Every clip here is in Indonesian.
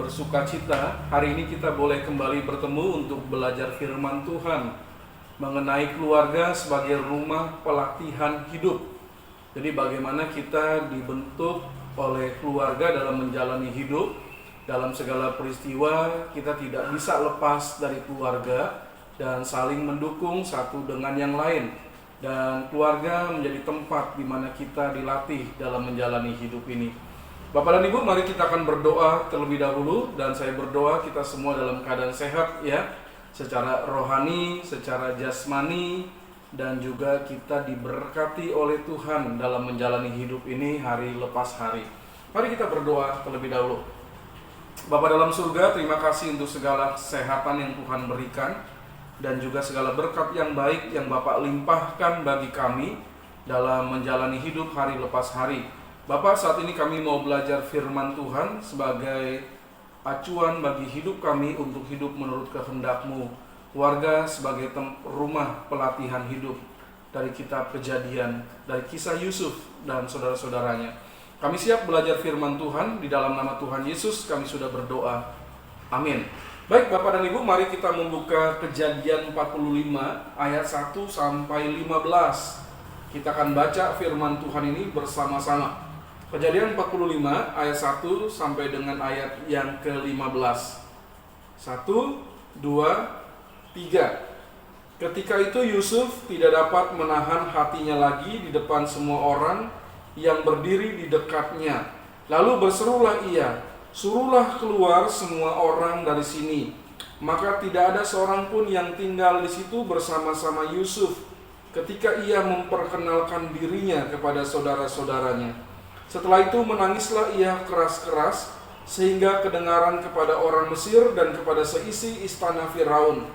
Bersukacita hari ini kita boleh kembali bertemu untuk belajar firman Tuhan mengenai keluarga sebagai rumah pelatihan hidup. Jadi bagaimana kita dibentuk oleh keluarga dalam menjalani hidup. Dalam segala peristiwa kita tidak bisa lepas dari keluarga dan saling mendukung satu dengan yang lain. Dan keluarga menjadi tempat di mana kita dilatih dalam menjalani hidup ini. Bapak dan Ibu, mari kita akan berdoa terlebih dahulu. Dan saya berdoa kita semua dalam keadaan sehat ya, secara rohani, secara jasmani, dan juga kita diberkati oleh Tuhan dalam menjalani hidup ini hari lepas hari. Mari kita berdoa terlebih dahulu. Bapa dalam surga, terima kasih untuk segala kesehatan yang Tuhan berikan dan juga segala berkat yang baik yang Bapak limpahkan bagi kami dalam menjalani hidup hari lepas hari. Bapak, saat ini kami mau belajar firman Tuhan sebagai acuan bagi hidup kami untuk hidup menurut kehendak-Mu. Keluarga sebagai rumah pelatihan hidup dari kitab Kejadian, dari kisah Yusuf dan saudara-saudaranya. Kami siap belajar firman Tuhan, di dalam nama Tuhan Yesus kami sudah berdoa. Amin. Baik Bapak dan Ibu, mari kita membuka Kejadian 45 ayat 1 sampai 15. Kita akan baca firman Tuhan ini bersama-sama. Kejadian 45 ayat 1 sampai dengan ayat yang ke-15. 1, 2, 3. Ketika itu Yusuf tidak dapat menahan hatinya lagi di depan semua orang yang berdiri di dekatnya. Lalu berserulah ia, "Suruhlah keluar semua orang dari sini." Maka tidak ada seorang pun yang tinggal di situ bersama-sama Yusuf ketika ia memperkenalkan dirinya kepada saudara-saudaranya. Setelah itu menangislah ia keras-keras sehingga kedengaran kepada orang Mesir dan kepada seisi istana Firaun.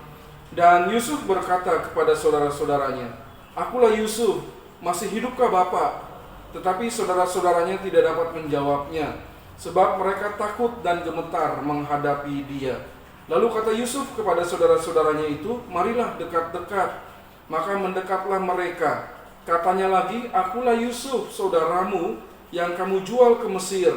Dan Yusuf berkata kepada saudara-saudaranya, "Akulah Yusuf, masih hidupkah Bapak?" Tetapi saudara-saudaranya tidak dapat menjawabnya, sebab mereka takut dan gemetar menghadapi dia. Lalu kata Yusuf kepada saudara-saudaranya itu, "Marilah dekat-dekat." Maka mendekatlah mereka. Katanya lagi, "Akulah Yusuf, saudaramu, yang kamu jual ke Mesir.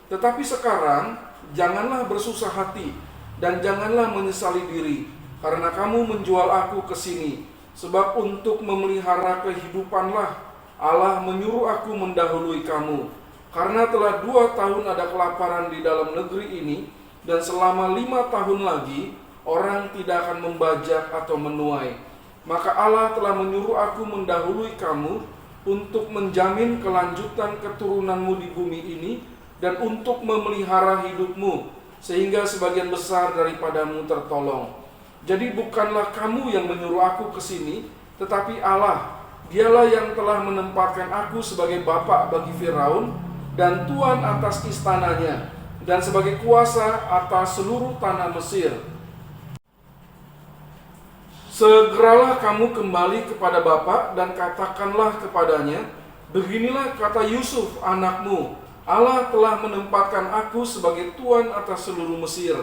Tetapi sekarang janganlah bersusah hati dan janganlah menyesali diri, karena kamu menjual aku ke sini. Sebab untuk memelihara kehidupanlah Allah menyuruh aku mendahului kamu. Karena telah 2 tahun ada kelaparan di dalam negeri ini, dan selama 5 tahun lagi orang tidak akan membajak atau menuai. Maka Allah telah menyuruh aku mendahului kamu untuk menjamin kelanjutan keturunanmu di bumi ini dan untuk memelihara hidupmu, sehingga sebagian besar daripadamu tertolong. Jadi bukanlah kamu yang menyuruh aku ke sini, tetapi Allah. Dialah yang telah menempatkan aku sebagai bapa bagi Firaun dan tuan atas istananya, dan sebagai kuasa atas seluruh tanah Mesir. Segeralah kamu kembali kepada Bapa dan katakanlah kepadanya, beginilah kata Yusuf anakmu, Allah telah menempatkan aku sebagai tuan atas seluruh Mesir.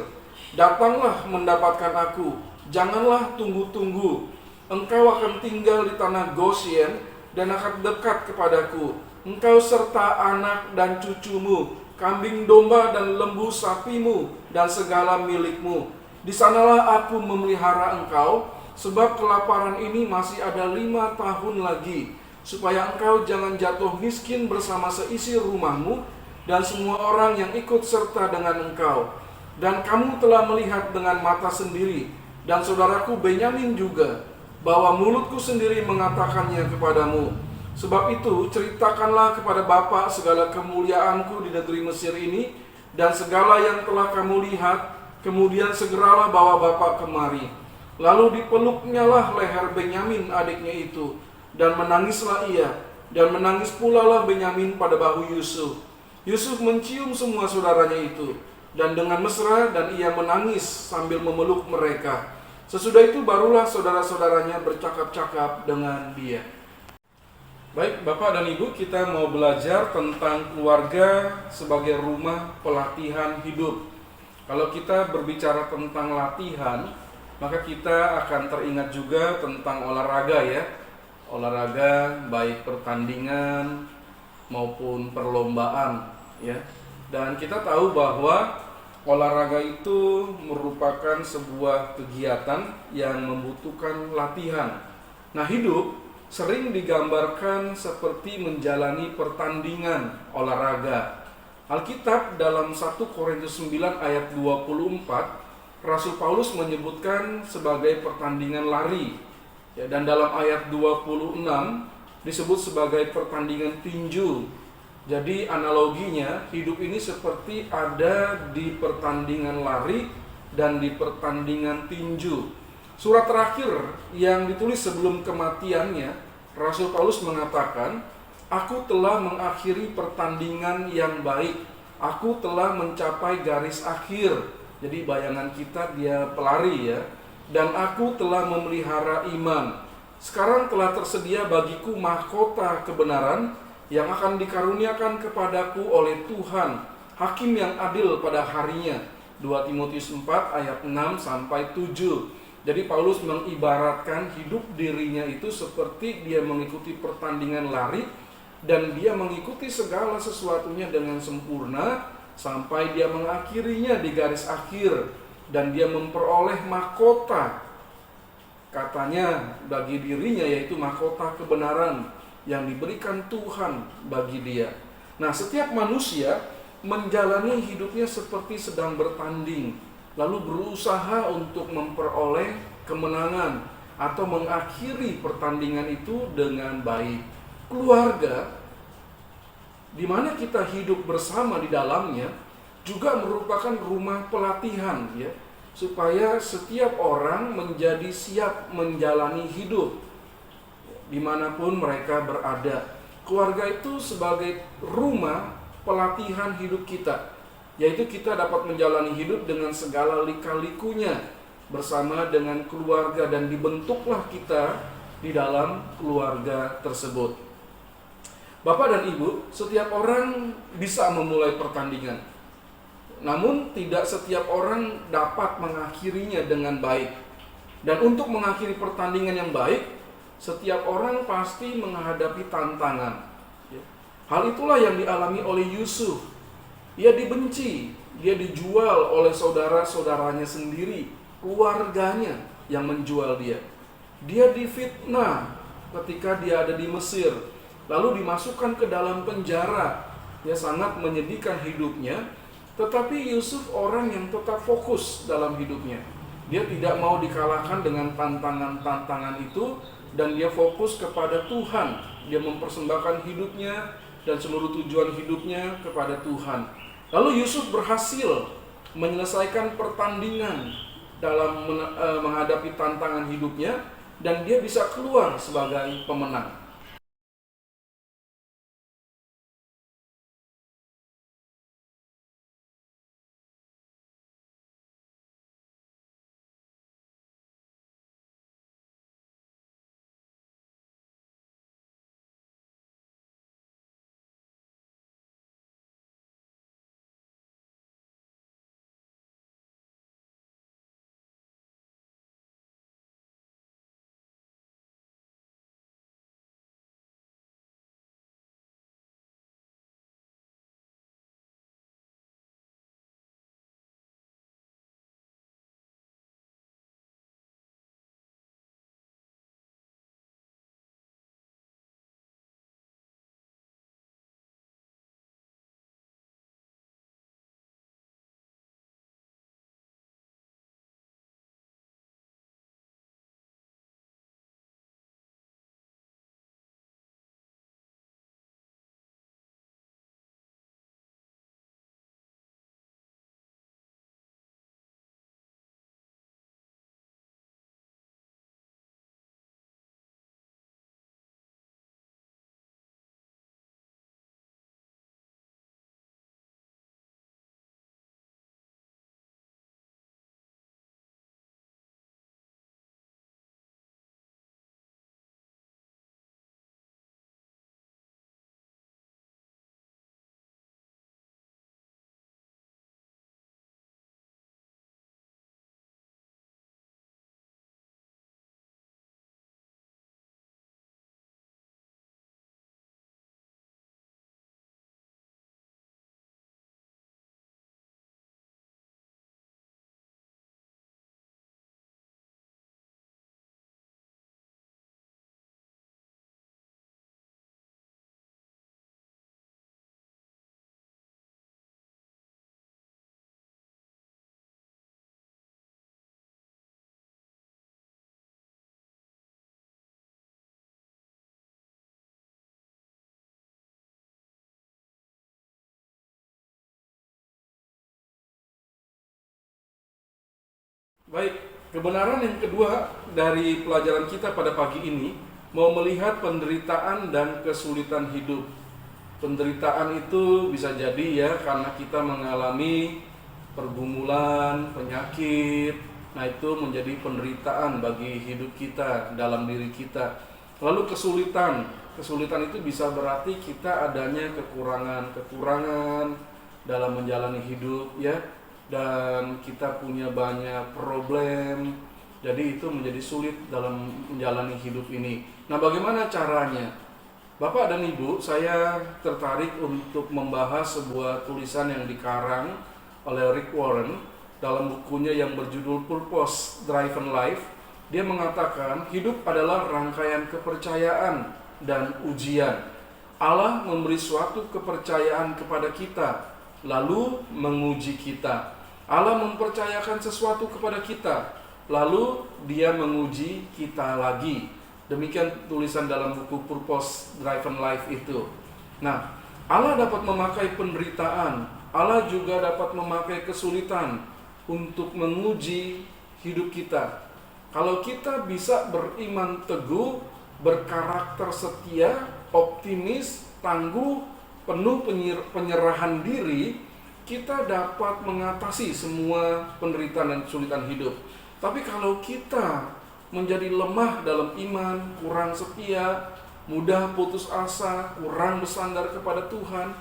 Datanglah mendapatkan aku, janganlah tunggu-tunggu. Engkau akan tinggal di tanah Gosyen dan akan dekat kepadaku. Engkau serta anak dan cucumu, kambing domba dan lembu sapimu dan segala milikmu. Di sanalah aku memelihara engkau. Sebab kelaparan ini masih ada 5 tahun lagi, supaya engkau jangan jatuh miskin bersama seisi rumahmu dan semua orang yang ikut serta dengan engkau. Dan kamu telah melihat dengan mata sendiri, dan saudaraku Benyamin juga, bahwa mulutku sendiri mengatakannya kepadamu. Sebab itu ceritakanlah kepada Bapa segala kemuliaanku di negeri Mesir ini, dan segala yang telah kamu lihat, kemudian segeralah bawa Bapa kemari. Lalu dipeluknyalah leher Benyamin adiknya itu, dan menangislah ia, dan menangis pula lah Benyamin pada bahu Yusuf. Yusuf mencium semua saudaranya itu, dan dengan mesra, dan ia menangis sambil memeluk mereka. Sesudah itu barulah saudara-saudaranya bercakap-cakap dengan dia. Baik, Bapak dan Ibu, kita mau belajar tentang keluarga sebagai rumah pelatihan hidup. Kalau kita berbicara tentang latihan, maka kita akan teringat juga tentang olahraga ya. Olahraga baik pertandingan maupun perlombaan ya. Dan kita tahu bahwa olahraga itu merupakan sebuah kegiatan yang membutuhkan latihan. Nah, hidup sering digambarkan seperti menjalani pertandingan olahraga. Alkitab dalam 1 Korintus 9 ayat 24, Rasul Paulus menyebutkan sebagai pertandingan lari. Ya, dan dalam ayat 26 disebut sebagai pertandingan tinju. Jadi analoginya hidup ini seperti ada di pertandingan lari dan di pertandingan tinju. Surat terakhir yang ditulis sebelum kematiannya, Rasul Paulus mengatakan, "Aku telah mengakhiri pertandingan yang baik. Aku telah mencapai garis akhir." Jadi bayangan kita dia pelari ya. "Dan aku telah memelihara iman. Sekarang telah tersedia bagiku mahkota kebenaran yang akan dikaruniakan kepadaku oleh Tuhan, Hakim yang adil pada harinya." 2 Timotius 4 ayat 6 sampai 7. Jadi Paulus mengibaratkan hidup dirinya itu seperti dia mengikuti pertandingan lari, dan dia mengikuti segala sesuatunya dengan sempurna sampai dia mengakhirinya di garis akhir, dan dia memperoleh mahkota, katanya bagi dirinya, yaitu mahkota kebenaran yang diberikan Tuhan bagi dia. Nah, setiap manusia menjalani hidupnya seperti sedang bertanding, lalu berusaha untuk memperoleh kemenangan atau mengakhiri pertandingan itu dengan baik. Keluarga di mana kita hidup bersama di dalamnya juga merupakan rumah pelatihan ya, supaya setiap orang menjadi siap menjalani hidup dimanapun mereka berada. Keluarga itu sebagai rumah pelatihan hidup kita, yaitu kita dapat menjalani hidup dengan segala lika-likunya bersama dengan keluarga, dan dibentuklah kita di dalam keluarga tersebut. Bapak dan Ibu, setiap orang bisa memulai pertandingan, namun tidak setiap orang dapat mengakhirinya dengan baik. Dan untuk mengakhiri pertandingan yang baik, setiap orang pasti menghadapi tantangan. Hal itulah yang dialami oleh Yusuf. Ia dibenci, dia dijual oleh saudara-saudaranya sendiri, keluarganya yang menjual dia. Dia difitnah ketika dia ada di Mesir, lalu dimasukkan ke dalam penjara. Dia sangat menyedihkan hidupnya, tetapi Yusuf orang yang tetap fokus dalam hidupnya. Dia tidak mau dikalahkan dengan tantangan-tantangan itu, dan dia fokus kepada Tuhan. Dia mempersembahkan hidupnya dan seluruh tujuan hidupnya kepada Tuhan. Lalu Yusuf berhasil menyelesaikan pertandingan dalam menghadapi tantangan hidupnya, dan dia bisa keluar sebagai pemenang. Baik, kebenaran yang kedua dari pelajaran kita pada pagi ini mau melihat penderitaan dan kesulitan hidup. Penderitaan itu bisa jadi ya karena kita mengalami pergumulan, penyakit. Nah, itu menjadi penderitaan bagi hidup kita, dalam diri kita. Lalu kesulitan. Kesulitan itu bisa berarti kita adanya kekurangan dalam menjalani hidup ya. Dan kita punya banyak problem. Jadi itu menjadi sulit dalam menjalani hidup ini. Nah, bagaimana caranya? Bapak dan Ibu, saya tertarik untuk membahas sebuah tulisan yang dikarang oleh Rick Warren dalam bukunya yang berjudul Purpose Driven Life. Dia mengatakan hidup adalah rangkaian kepercayaan dan ujian. Allah memberi suatu kepercayaan kepada kita, lalu menguji kita. Allah mempercayakan sesuatu kepada kita, lalu Dia menguji kita lagi. Demikian tulisan dalam buku Purpose Driven Life itu. Nah, Allah dapat memakai penderitaan, Allah juga dapat memakai kesulitan untuk menguji hidup kita. Kalau kita bisa beriman teguh, berkarakter setia, optimis, tangguh, penuh penyerahan diri, kita dapat mengatasi semua penderitaan dan kesulitan hidup. Tapi kalau kita menjadi lemah dalam iman, kurang setia, mudah putus asa, kurang bersandar kepada Tuhan,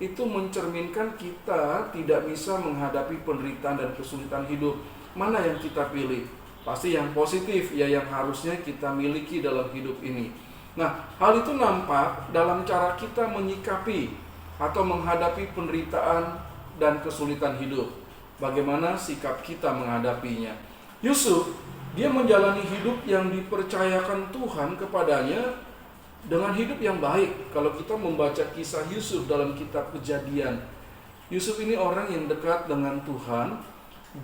itu mencerminkan kita tidak bisa menghadapi penderitaan dan kesulitan hidup. Mana yang kita pilih? Pasti yang positif, ya, yang harusnya kita miliki dalam hidup ini. Nah, hal itu nampak dalam cara kita menyikapi atau menghadapi penderitaan dan kesulitan hidup. Bagaimana sikap kita menghadapinya? Yusuf, dia menjalani hidup yang dipercayakan Tuhan kepadanya dengan hidup yang baik. Kalau kita membaca kisah Yusuf dalam kitab Kejadian, Yusuf ini orang yang dekat dengan Tuhan.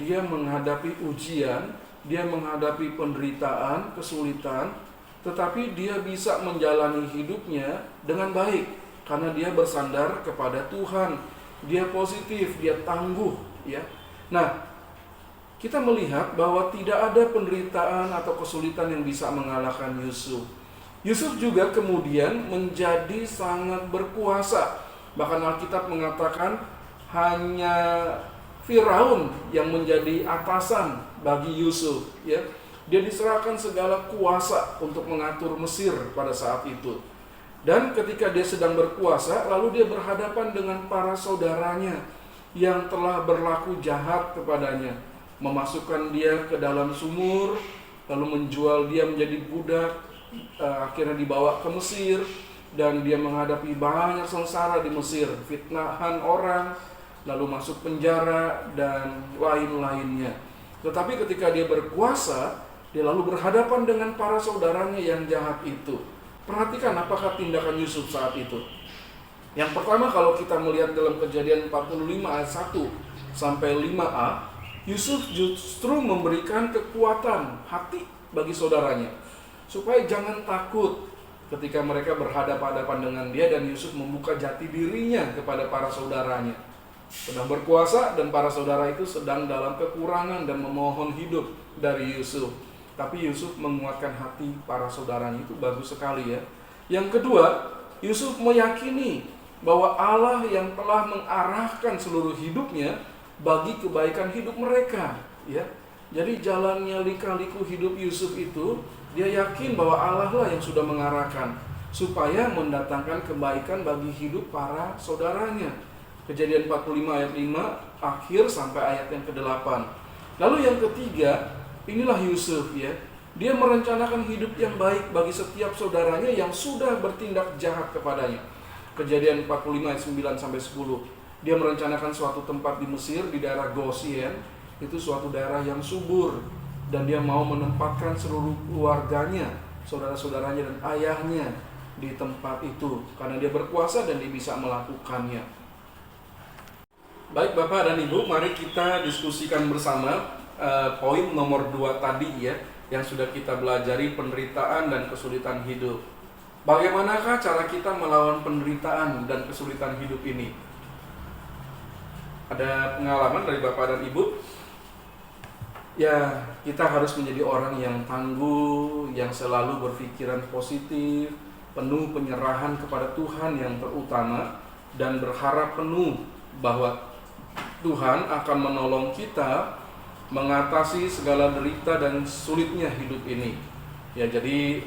Dia menghadapi ujian, dia menghadapi penderitaan, kesulitan, tetapi dia bisa menjalani hidupnya dengan baik karena dia bersandar kepada Tuhan. Dia positif, dia tangguh, ya. Nah, kita melihat bahwa tidak ada penderitaan atau kesulitan yang bisa mengalahkan Yusuf. Yusuf juga kemudian menjadi sangat berkuasa. Bahkan Alkitab mengatakan hanya Firaun yang menjadi atasan bagi Yusuf, ya. Dia diserahkan segala kuasa untuk mengatur Mesir pada saat itu. Dan ketika dia sedang berkuasa, lalu dia berhadapan dengan para saudaranya yang telah berlaku jahat kepadanya, memasukkan dia ke dalam sumur, lalu menjual dia menjadi budak, akhirnya dibawa ke Mesir, dan dia menghadapi banyak sengsara di Mesir, fitnahan orang, lalu masuk penjara, dan lain-lainnya. Tetapi ketika dia berkuasa, dia lalu berhadapan dengan para saudaranya yang jahat itu. Perhatikan apakah tindakan Yusuf saat itu. Yang pertama, kalau kita melihat dalam Kejadian 45 ayat 1 sampai 5a, Yusuf justru memberikan kekuatan hati bagi saudaranya supaya jangan takut ketika mereka berhadapan-hadapan dengan dia, dan Yusuf membuka jati dirinya kepada para saudaranya. Sedang berkuasa dan para saudara itu sedang dalam kekurangan dan memohon hidup dari Yusuf. Tapi Yusuf menguatkan hati para saudaranya, itu bagus sekali ya. Yang kedua, Yusuf meyakini bahwa Allah yang telah mengarahkan seluruh hidupnya bagi kebaikan hidup mereka, ya. Jadi jalannya lika-liku hidup Yusuf itu, dia yakin bahwa Allah lah yang sudah mengarahkan supaya mendatangkan kebaikan bagi hidup para saudaranya. Kejadian 45 ayat 5 akhir sampai ayat yang ke-8. Lalu yang ketiga, inilah Yusuf, ya. Dia merencanakan hidup yang baik bagi setiap saudaranya yang sudah bertindak jahat kepadanya. Kejadian 45 ayat 9 sampai 10. Dia merencanakan suatu tempat di Mesir, di daerah Gosien. Itu suatu daerah yang subur, dan dia mau menempatkan seluruh keluarganya, saudara-saudaranya dan ayahnya di tempat itu karena dia berkuasa dan dia bisa melakukannya. Baik Bapak dan Ibu, mari kita diskusikan bersama poin nomor 2 tadi ya, yang sudah kita belajari, penderitaan dan kesulitan hidup. Bagaimanakah cara kita melawan penderitaan dan kesulitan hidup ini? Ada pengalaman dari Bapak dan Ibu? Ya, kita harus menjadi orang yang tangguh, yang selalu berpikiran positif, penuh penyerahan kepada Tuhan yang terutama, dan berharap penuh bahwa Tuhan akan menolong kita mengatasi segala derita dan sulitnya hidup ini. Ya, jadi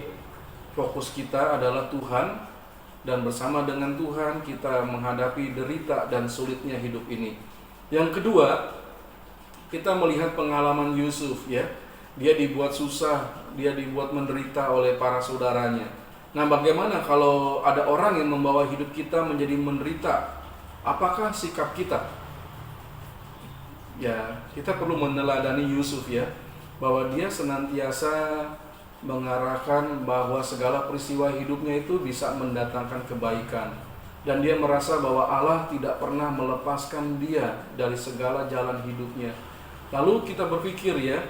fokus kita adalah Tuhan, dan bersama dengan Tuhan kita menghadapi derita dan sulitnya hidup ini. Yang kedua, kita melihat pengalaman Yusuf, ya. Dia dibuat susah, dia dibuat menderita oleh para saudaranya. Nah, bagaimana kalau ada orang yang membawa hidup kita menjadi menderita? Apakah sikap kita? Ya, kita perlu meneladani Yusuf, ya, bahwa dia senantiasa mengarahkan bahwa segala peristiwa hidupnya itu bisa mendatangkan kebaikan. Dan dia merasa bahwa Allah tidak pernah melepaskan dia dari segala jalan hidupnya. Lalu kita berpikir, ya,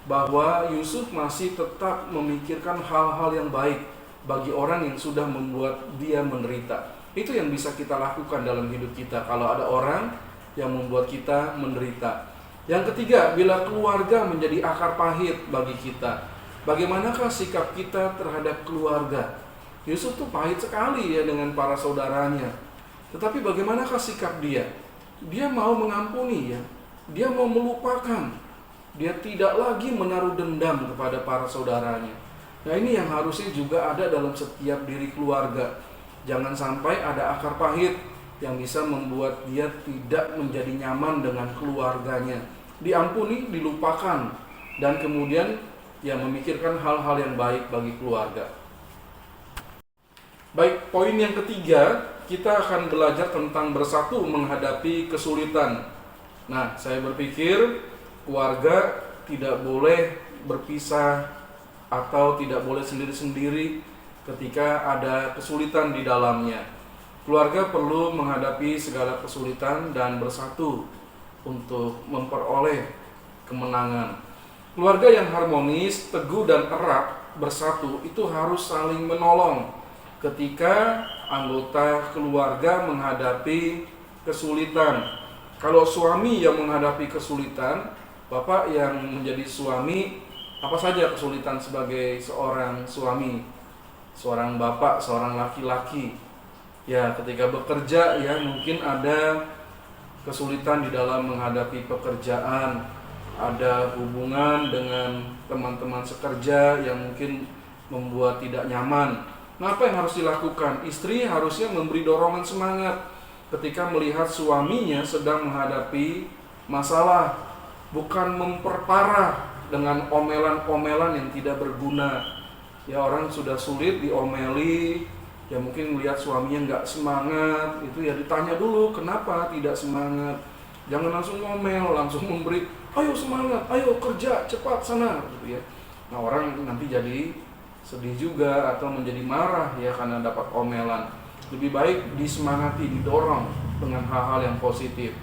bahwa Yusuf masih tetap memikirkan hal-hal yang baik bagi orang yang sudah membuat dia menderita. Itu yang bisa kita lakukan dalam hidup kita kalau ada orang yang membuat kita menderita. Yang ketiga, bila keluarga menjadi akar pahit bagi kita, bagaimanakah sikap kita terhadap keluarga? Yusuf tuh pahit sekali, ya, dengan para saudaranya. Tetapi bagaimanakah sikap dia? Dia mau mengampuni, ya. Dia mau melupakan. Dia tidak lagi menaruh dendam kepada para saudaranya. Nah, ini yang harusnya juga ada dalam setiap diri keluarga. Jangan sampai ada akar pahit yang bisa membuat dia tidak menjadi nyaman dengan keluarganya. Diampuni, dilupakan, dan kemudian ya memikirkan hal-hal yang baik bagi keluarga. Baik, poin yang ketiga, kita akan belajar tentang bersatu menghadapi kesulitan. Nah, saya berpikir keluarga tidak boleh berpisah atau tidak boleh sendiri-sendiri ketika ada kesulitan di dalamnya. Keluarga perlu menghadapi segala kesulitan dan bersatu untuk memperoleh kemenangan. Keluarga yang harmonis, teguh dan erat bersatu itu harus saling menolong ketika anggota keluarga menghadapi kesulitan. Kalau suami yang menghadapi kesulitan, bapak yang menjadi suami, apa saja kesulitan sebagai seorang suami, seorang bapak, seorang laki-laki? Ya, ketika bekerja, ya, mungkin ada kesulitan di dalam menghadapi pekerjaan, ada hubungan dengan teman-teman sekerja yang mungkin membuat tidak nyaman. Nah, apa yang harus dilakukan? Istri harusnya memberi dorongan semangat ketika melihat suaminya sedang menghadapi masalah, bukan memperparah dengan omelan-omelan yang tidak berguna. Ya, orang sudah sulit diomeli, ya mungkin melihat suaminya nggak semangat, itu ya ditanya dulu kenapa tidak semangat. Jangan langsung ngomel, langsung memberi, ayo semangat, ayo kerja, cepat sana, gitu ya. Nah, orang nanti jadi sedih juga atau menjadi marah, ya, karena dapat omelan. Lebih baik disemangati, didorong dengan hal-hal yang positif.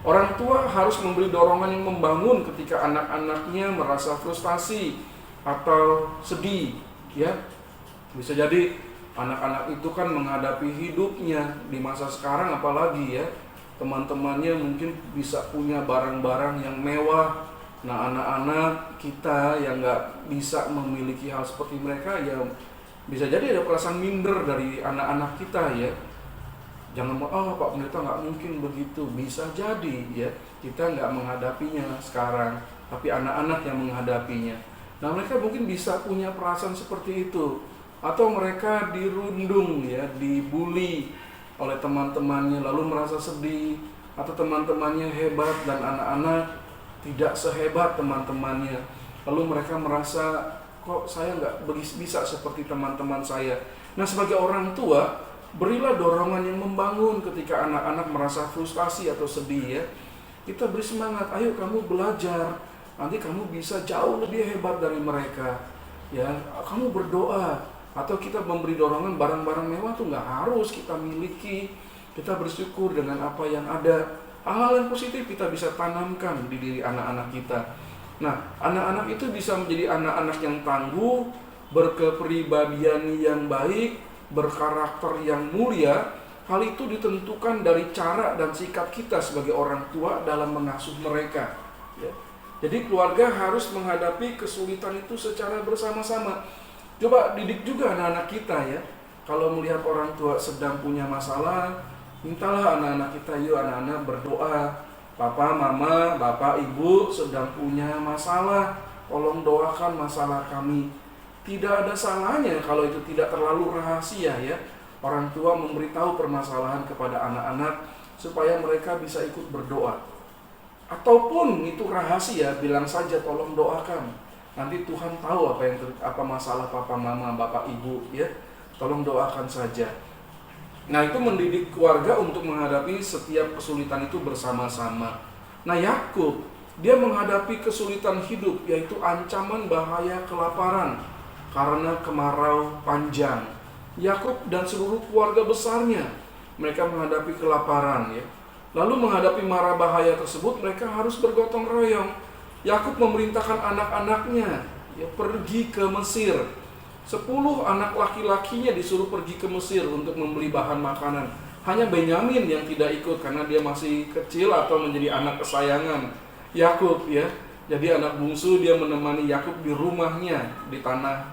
Orang tua harus memberi dorongan yang membangun ketika anak-anaknya merasa frustasi atau sedih, ya. Bisa jadi anak-anak itu kan menghadapi hidupnya di masa sekarang, apalagi ya, teman-temannya mungkin bisa punya barang-barang yang mewah. Nah, anak-anak kita yang nggak bisa memiliki hal seperti mereka, ya bisa jadi ada perasaan minder dari anak-anak kita, ya. Jangan Pak Pendeta nggak mungkin begitu. Bisa jadi, ya, kita nggak menghadapinya sekarang, tapi anak-anak yang menghadapinya. Nah, mereka mungkin bisa punya perasaan seperti itu, atau mereka dirundung, ya, dibully oleh teman-temannya lalu merasa sedih, atau teman-temannya hebat dan anak-anak tidak sehebat teman-temannya, lalu mereka merasa kok saya nggak bisa seperti teman-teman saya. Nah, sebagai orang tua, berilah dorongan yang membangun ketika anak-anak merasa frustasi atau sedih, ya. Kita beri semangat, ayo kamu belajar, nanti kamu bisa jauh lebih hebat dari mereka, ya. Kamu berdoa, atau kita memberi dorongan barang-barang mewah tuh nggak harus kita miliki. Kita bersyukur dengan apa yang ada. Hal-hal yang positif kita bisa tanamkan di diri anak-anak kita. Nah, anak-anak itu bisa menjadi anak-anak yang tangguh, berkepribadian yang baik, berkarakter yang mulia. Hal itu ditentukan dari cara dan sikap kita sebagai orang tua dalam mengasuh mereka, ya. Jadi keluarga harus menghadapi kesulitan itu secara bersama-sama. Coba didik juga anak-anak kita ya. Kalau melihat orang tua sedang punya masalah, mintalah anak-anak kita, yuk anak-anak berdoa. Papa, mama, bapak, ibu sedang punya masalah, tolong doakan masalah kami. Tidak ada salahnya kalau itu tidak terlalu rahasia ya. Orang tua memberitahu permasalahan kepada anak-anak supaya mereka bisa ikut berdoa. Ataupun itu rahasia, bilang saja tolong doakan. Nanti Tuhan tahu apa masalah papa, mama, bapak, ibu ya. Tolong doakan saja. Nah, itu mendidik keluarga untuk menghadapi setiap kesulitan itu bersama-sama. Nah, Yakub dia menghadapi kesulitan hidup, yaitu ancaman bahaya kelaparan karena kemarau panjang. Yakub dan seluruh keluarga besarnya mereka menghadapi kelaparan ya. Lalu menghadapi mara bahaya tersebut mereka harus bergotong royong. Yakub memerintahkan anak-anaknya ya pergi ke Mesir. 10 anak laki-lakinya disuruh pergi ke Mesir untuk membeli bahan makanan. Hanya Benyamin yang tidak ikut karena dia masih kecil atau menjadi anak kesayangan Yakub ya. Jadi anak bungsu dia menemani Yakub di rumahnya di tanah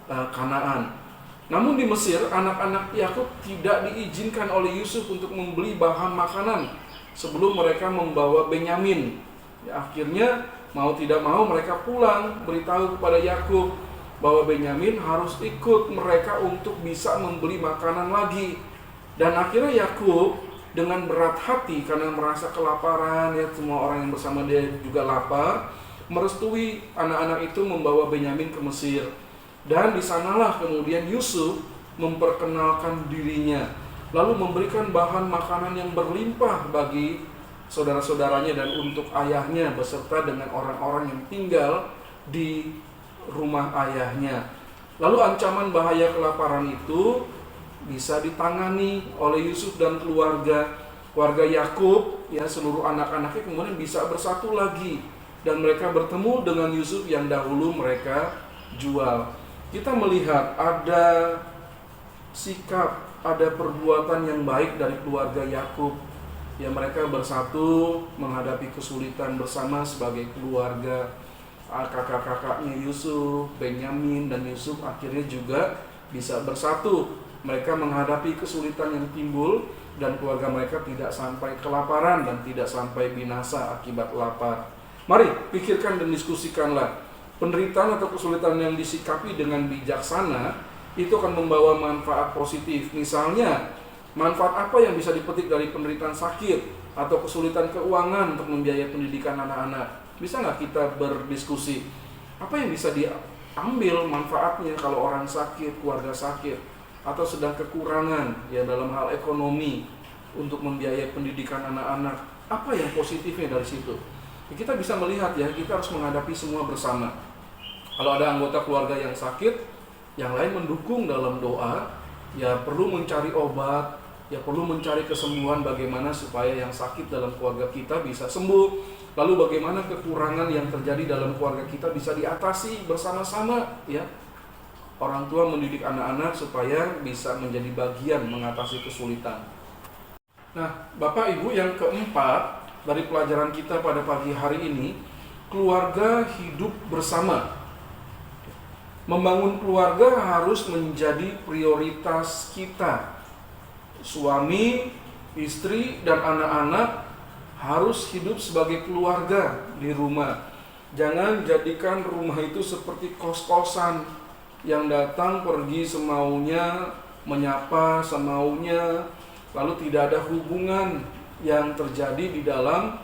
Kanaan. Namun di Mesir anak-anak Yakub tidak diizinkan oleh Yusuf untuk membeli bahan makanan sebelum mereka membawa Benyamin. Ya, akhirnya mau tidak mau mereka pulang beritahu kepada Yakub bahwa Benyamin harus ikut mereka untuk bisa membeli makanan lagi. Dan akhirnya Yakub dengan berat hati karena merasa kelaparan ya, semua orang yang bersama dia juga lapar, merestui anak-anak itu membawa Benyamin ke Mesir. Dan di sanalah kemudian Yusuf memperkenalkan dirinya, lalu memberikan bahan makanan yang berlimpah bagi saudara-saudaranya dan untuk ayahnya beserta dengan orang-orang yang tinggal di rumah ayahnya. Lalu ancaman bahaya kelaparan itu bisa ditangani oleh Yusuf dan keluarga Yakub ya, seluruh anak-anaknya kemudian bisa bersatu lagi dan mereka bertemu dengan Yusuf yang dahulu mereka jual. Kita melihat ada sikap, ada perbuatan yang baik dari keluarga Yakub ya, mereka bersatu menghadapi kesulitan bersama sebagai keluarga. Kakak-kakaknya Yusuf, Benyamin dan Yusuf akhirnya juga bisa bersatu. Mereka menghadapi kesulitan yang timbul dan keluarga mereka tidak sampai kelaparan dan tidak sampai binasa akibat lapar. Mari pikirkan dan diskusikanlah. Penderitaan atau kesulitan yang disikapi dengan bijaksana itu akan membawa manfaat positif. Misalnya, manfaat apa yang bisa dipetik dari penderitaan sakit atau kesulitan keuangan untuk membiayai pendidikan anak-anak? Bisa nggak kita berdiskusi apa yang bisa diambil manfaatnya kalau orang sakit, keluarga sakit, atau sedang kekurangan ya dalam hal ekonomi untuk membiayai pendidikan anak-anak? Apa yang positifnya dari situ? Ya, kita bisa melihat ya, kita harus menghadapi semua bersama. Kalau ada anggota keluarga yang sakit, yang lain mendukung dalam doa, ya perlu mencari obat, ya perlu mencari kesembuhan bagaimana supaya yang sakit dalam keluarga kita bisa sembuh. Lalu bagaimana kekurangan yang terjadi dalam keluarga kita bisa diatasi bersama-sama ya. Orang tua mendidik anak-anak supaya bisa menjadi bagian mengatasi kesulitan. Nah, Bapak Ibu, yang keempat dari pelajaran kita pada pagi hari ini, keluarga hidup bersama. Membangun keluarga harus menjadi prioritas kita. Suami, istri, dan anak-anak harus hidup sebagai keluarga di rumah. Jangan jadikan rumah itu seperti kos-kosan yang datang pergi semaunya, menyapa semaunya, lalu tidak ada hubungan yang terjadi di dalam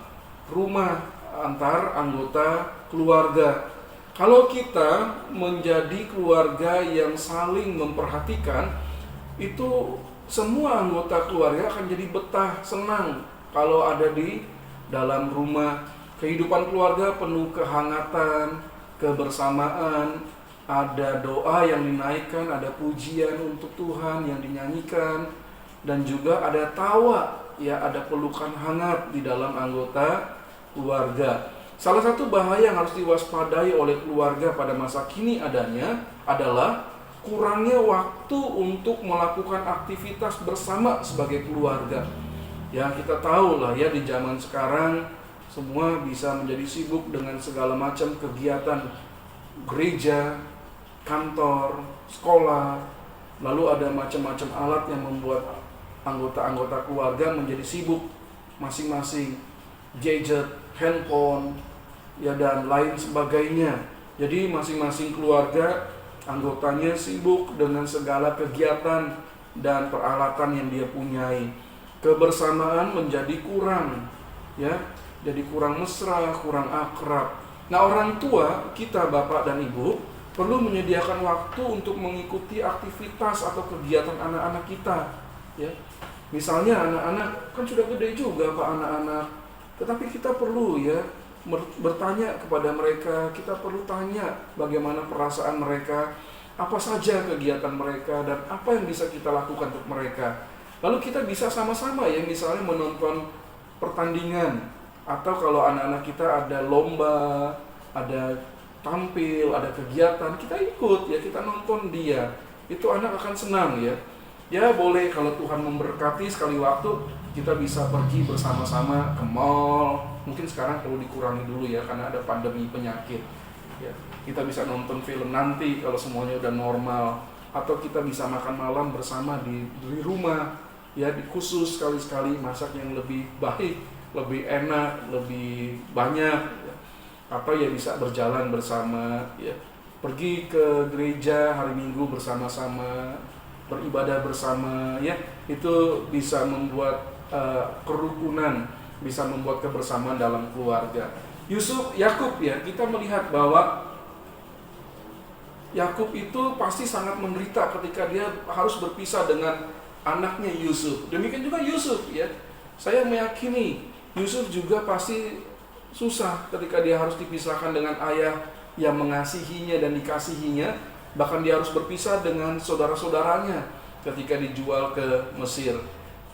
rumah antar anggota keluarga. Kalau kita menjadi keluarga yang saling memperhatikan, itu semua anggota keluarga akan jadi betah, senang kalau ada di dalam rumah. Kehidupan keluarga penuh kehangatan, kebersamaan, ada doa yang dinaikkan, ada pujian untuk Tuhan yang dinyanyikan, dan juga ada tawa, ya ada pelukan hangat di dalam anggota keluarga. Salah satu bahaya yang harus diwaspadai oleh keluarga pada masa kini adalah kurangnya waktu untuk melakukan aktivitas bersama sebagai keluarga. Ya, kita tahu lah ya, di zaman sekarang semua bisa menjadi sibuk dengan segala macam kegiatan gereja, kantor, sekolah. Lalu ada macam-macam alat yang membuat anggota-anggota keluarga menjadi sibuk masing-masing, gadget, handphone, ya dan lain sebagainya. Jadi masing-masing keluarga anggotanya sibuk dengan segala kegiatan dan peralatan yang dia punyai. Kebersamaan menjadi kurang, ya, jadi kurang mesra, kurang akrab. Nah, orang tua kita, bapak dan ibu, perlu menyediakan waktu untuk mengikuti aktivitas atau kegiatan anak-anak kita, ya. Misalnya anak-anak kan sudah gede juga Pak, anak-anak, tetapi kita perlu ya bertanya kepada mereka, kita perlu tanya bagaimana perasaan mereka, apa saja kegiatan mereka, dan apa yang bisa kita lakukan untuk mereka. Lalu kita bisa sama-sama ya, misalnya menonton pertandingan, atau kalau anak-anak kita ada lomba, ada tampil, ada kegiatan, kita ikut ya, kita nonton dia. Itu anak akan senang ya. Ya boleh kalau Tuhan memberkati sekali waktu kita bisa pergi bersama-sama ke mall. Mungkin sekarang perlu dikurangi dulu ya karena ada pandemi penyakit. Ya, kita bisa nonton film nanti kalau semuanya udah normal, atau kita bisa makan malam bersama di rumah. Ya, khusus sekali-sekali masak yang lebih baik, lebih enak, lebih banyak. Ya. Atau ya bisa berjalan bersama, ya. Pergi ke gereja hari Minggu bersama-sama, beribadah bersama, ya. Itu bisa membuat kerukunan, bisa membuat kebersamaan dalam keluarga. Yakub ya, kita melihat bahwa Yakub itu pasti sangat menderita ketika dia harus berpisah dengan anaknya Yusuf. Demikian juga Yusuf ya. Saya meyakini Yusuf juga pasti susah ketika dia harus dipisahkan dengan ayah yang mengasihinya dan dikasihinya. Bahkan dia harus berpisah dengan saudara-saudaranya ketika dijual ke Mesir.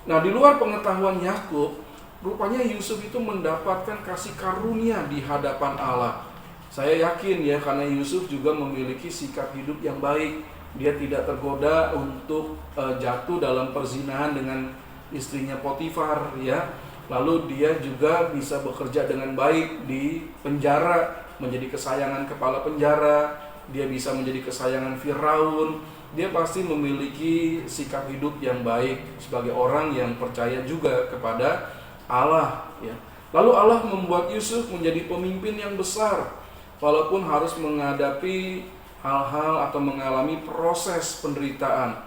Nah, di luar pengetahuan Yakub, rupanya Yusuf itu mendapatkan kasih karunia di hadapan Allah. Saya yakin ya, karena Yusuf juga memiliki sikap hidup yang baik. Dia tidak tergoda untuk jatuh dalam perzinahan dengan istrinya Potifar ya. Lalu dia juga bisa bekerja dengan baik di penjara, menjadi kesayangan kepala penjara. Dia bisa menjadi kesayangan Firaun. Dia pasti memiliki sikap hidup yang baik sebagai orang yang percaya juga kepada Allah ya. Lalu Allah membuat Yusuf menjadi pemimpin yang besar, walaupun harus menghadapi hal-hal atau mengalami proses penderitaan.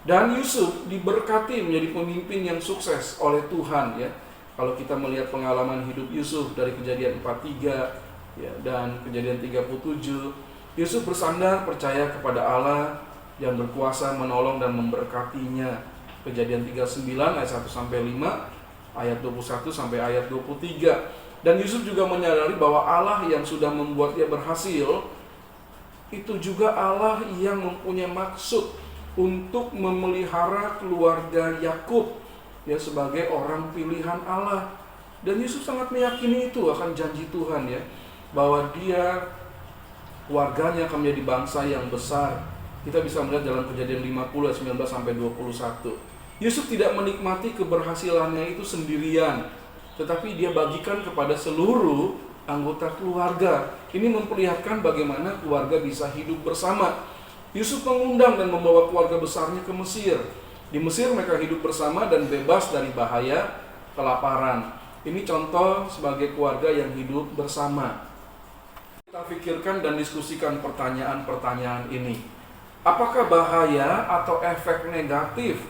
Dan Yusuf diberkati menjadi pemimpin yang sukses oleh Tuhan ya. Kalau kita melihat pengalaman hidup Yusuf dari Kejadian 43 ya, dan Kejadian 37, Yusuf bersandar percaya kepada Allah yang berkuasa menolong dan memberkatinya. Kejadian 39 ayat 1 sampai 5, ayat 21 sampai ayat 23. Dan Yusuf juga menyadari bahwa Allah yang sudah membuat dia berhasil, itu juga Allah yang mempunyai maksud untuk memelihara keluarga Yakub ya, sebagai orang pilihan Allah. Dan Yusuf sangat meyakini itu akan janji Tuhan ya, bahwa dia, keluarganya akan menjadi bangsa yang besar. Kita bisa melihat dalam Kejadian 50 ayat 19 sampai 21. Yusuf tidak menikmati keberhasilannya itu sendirian, tetapi dia bagikan kepada seluruh anggota keluarga. Ini memperlihatkan bagaimana keluarga bisa hidup bersama. Yusuf mengundang dan membawa keluarga besarnya ke Mesir. Di Mesir mereka hidup bersama dan bebas dari bahaya kelaparan. Ini contoh sebagai keluarga yang hidup bersama. Kita pikirkan dan diskusikan pertanyaan-pertanyaan ini. Apakah bahaya atau efek negatif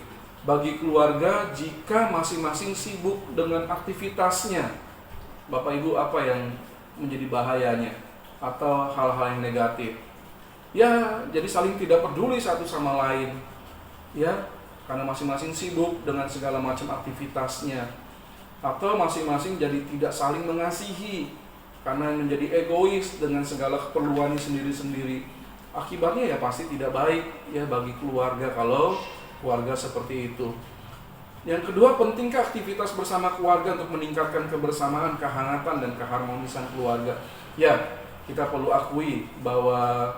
bagi keluarga jika masing-masing sibuk dengan aktivitasnya? Bapak Ibu, apa yang menjadi bahayanya atau hal-hal yang negatif? Ya, jadi saling tidak peduli satu sama lain. Ya, karena masing-masing sibuk dengan segala macam aktivitasnya. Atau masing-masing jadi tidak saling mengasihi karena menjadi egois dengan segala keperluannya sendiri-sendiri. Akibatnya ya pasti tidak baik ya bagi keluarga kalau keluarga seperti itu. Yang kedua, pentingkah aktivitas bersama keluarga untuk meningkatkan kebersamaan, kehangatan, dan keharmonisan keluarga? Ya, kita perlu akui bahwa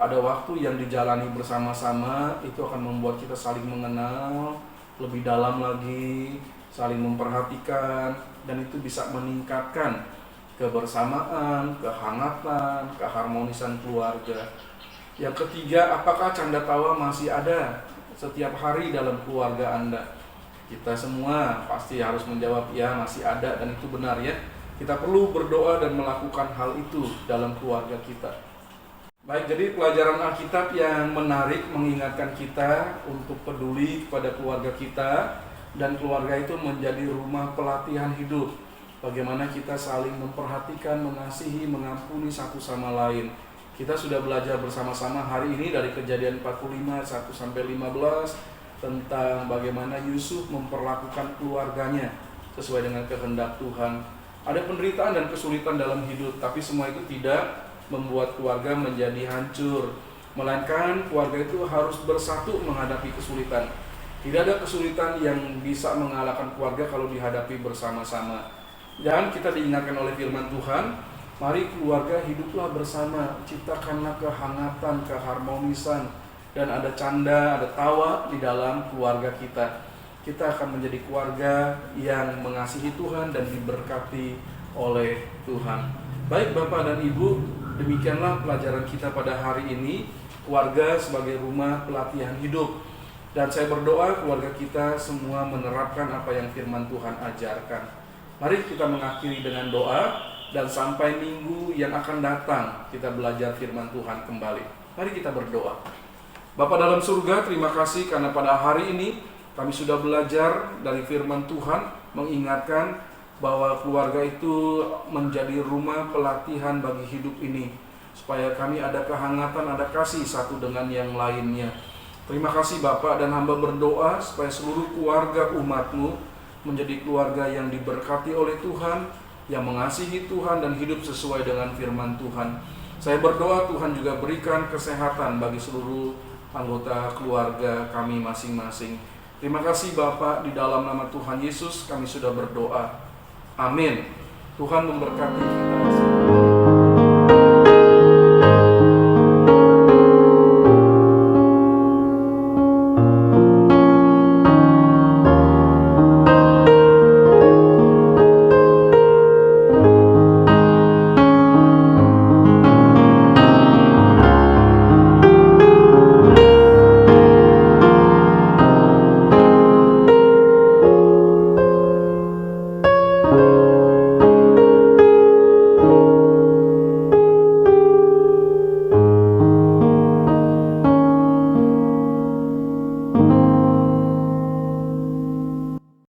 ada waktu yang dijalani bersama-sama itu akan membuat kita saling mengenal lebih dalam lagi, saling memperhatikan, dan itu bisa meningkatkan kebersamaan, kehangatan, keharmonisan keluarga. Yang ketiga, apakah canda tawa masih ada setiap hari dalam keluarga Anda? Kita semua pasti harus menjawab ya, masih ada, dan itu benar ya. Kita perlu berdoa dan melakukan hal itu dalam keluarga kita. Baik, jadi pelajaran Alkitab yang menarik mengingatkan kita untuk peduli kepada keluarga kita, dan keluarga itu menjadi rumah pelatihan hidup. Bagaimana kita saling memperhatikan, mengasihi, mengampuni satu sama lain. Kita sudah belajar bersama-sama hari ini dari Kejadian 45 1-15 tentang bagaimana Yusuf memperlakukan keluarganya sesuai dengan kehendak Tuhan. Ada penderitaan dan kesulitan dalam hidup, tapi semua itu tidak membuat keluarga menjadi hancur, melainkan keluarga itu harus bersatu menghadapi kesulitan. Tidak ada kesulitan yang bisa mengalahkan keluarga kalau dihadapi bersama-sama. Dan kita diingatkan oleh firman Tuhan, mari keluarga hiduplah bersama, ciptakanlah kehangatan, keharmonisan, dan ada canda, ada tawa di dalam keluarga kita. Kita akan menjadi keluarga yang mengasihi Tuhan dan diberkati oleh Tuhan. Baik Bapak dan Ibu, demikianlah pelajaran kita pada hari ini, keluarga sebagai rumah pelatihan hidup. Dan saya berdoa keluarga kita semua menerapkan apa yang firman Tuhan ajarkan. Mari kita mengakhiri dengan doa, dan sampai minggu yang akan datang kita belajar firman Tuhan kembali. Mari kita berdoa. Bapa dalam surga, terima kasih karena pada hari ini kami sudah belajar dari firman Tuhan, mengingatkan bahwa keluarga itu menjadi rumah pelatihan bagi hidup ini, supaya kami ada kehangatan, ada kasih satu dengan yang lainnya. Terima kasih Bapak, dan hamba berdoa supaya seluruh keluarga umat-Mu menjadi keluarga yang diberkati oleh Tuhan, yang mengasihi Tuhan dan hidup sesuai dengan firman Tuhan. Saya berdoa Tuhan juga berikan kesehatan bagi seluruh anggota keluarga kami masing-masing. Terima kasih Bapak, di dalam nama Tuhan Yesus kami sudah berdoa. Amin. Tuhan memberkati kita.